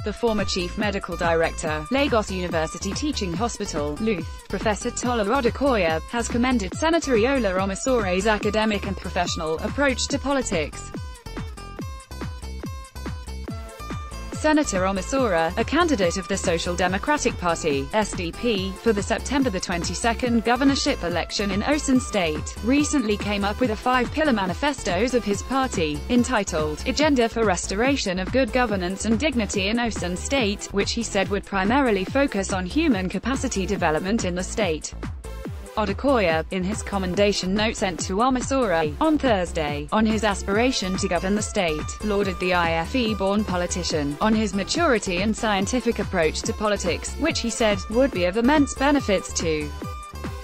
The former Chief Medical Director, Lagos University Teaching Hospital, LUTH, Professor Prof Olukoya, has commended Senator Omisore's academic and professional approach to politics. Senator Omisore, a candidate of the Social Democratic Party (SDP), for the September 22 governorship election in Osun State, recently came up with a 5-pillar manifestos of his party, entitled, Agenda for Restoration of Good Governance and Dignity in Osun State, which he said would primarily focus on human capacity development in the state. Olukoya, in his commendation note sent to Omisore on Thursday, on his aspiration to govern the state, lauded the IFE-born politician on his maturity and scientific approach to politics, which he said would be of immense benefits to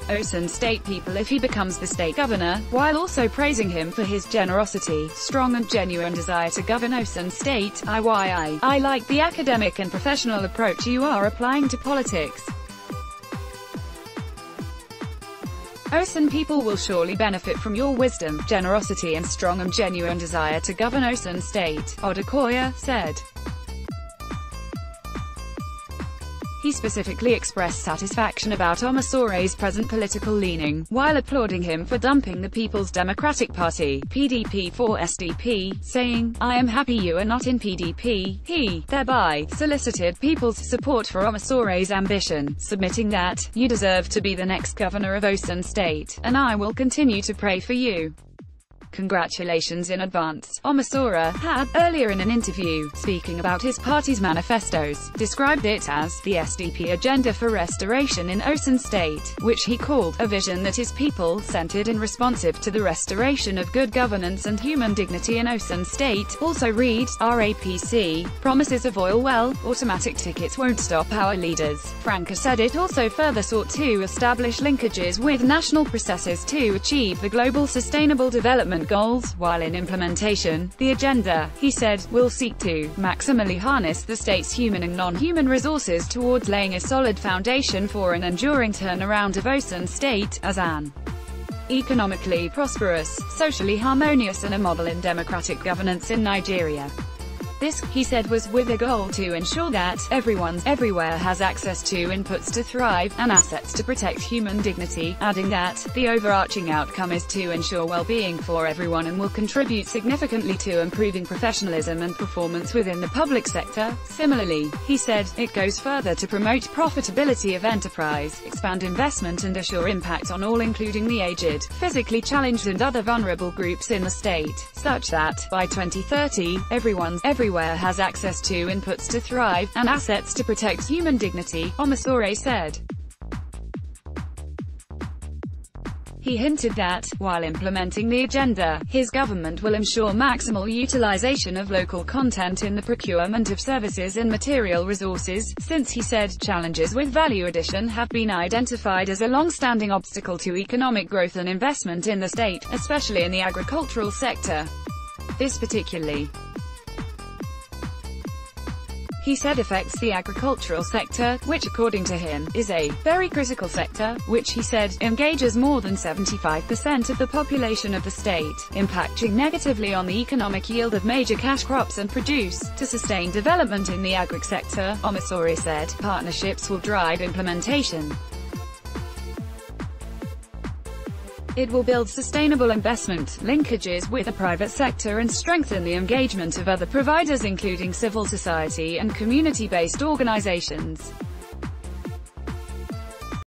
Osun State people if he becomes the state governor, while also praising him for his generosity, strong and genuine desire to govern Osun State. I like the academic and professional approach you are applying to politics. Osun people will surely benefit from your wisdom, generosity and strong and genuine desire to govern Osun State, Olukoya said. He specifically expressed satisfaction about Omisore's present political leaning, while applauding him for dumping the People's Democratic Party (PDP) for SDP, saying, "I am happy you are not in PDP." He, thereby, solicited people's support for Omisore's ambition, submitting that, "You deserve to be the next governor of Osun State, and I will continue to pray for you." Congratulations in advance, Omisore had, earlier in an interview, speaking about his party's manifestos, described it as the SDP Agenda for Restoration in Osun State, which he called a vision that is people-centered and responsive to the restoration of good governance and human dignity in Osun State. Also read, RAPC, promises of oil well, automatic tickets won't stop our leaders. Franca said it also further sought to establish linkages with national processes to achieve the Global Sustainable Development Goals, while in implementation, the agenda, he said, will seek to maximally harness the state's human and non-human resources towards laying a solid foundation for an enduring turnaround of Osun State, as an economically prosperous, socially harmonious and a model in democratic governance in Nigeria. This, he said, was with a goal to ensure that everyone, everywhere has access to inputs to thrive, and assets to protect human dignity, adding that, the overarching outcome is to ensure well-being for everyone and will contribute significantly to improving professionalism and performance within the public sector. Similarly, he said, it goes further to promote profitability of enterprise, expand investment and assure impact on all including the aged, physically challenged and other vulnerable groups in the state, such that, by 2030, everyone, everywhere has access to inputs to thrive, and assets to protect human dignity, Omisore said. He hinted that, while implementing the agenda, his government will ensure maximal utilization of local content in the procurement of services and material resources, since he said, challenges with value addition have been identified as a long-standing obstacle to economic growth and investment in the state, especially in the agricultural sector. This particularly, he said, affects the agricultural sector, which according to him, is a very critical sector, which he said, engages more than 75% of the population of the state, impacting negatively on the economic yield of major cash crops and produce. To sustain development in the agri sector, Omisore said, partnerships will drive implementation. It will build sustainable investment, linkages with the private sector and strengthen the engagement of other providers including civil society and community-based organizations.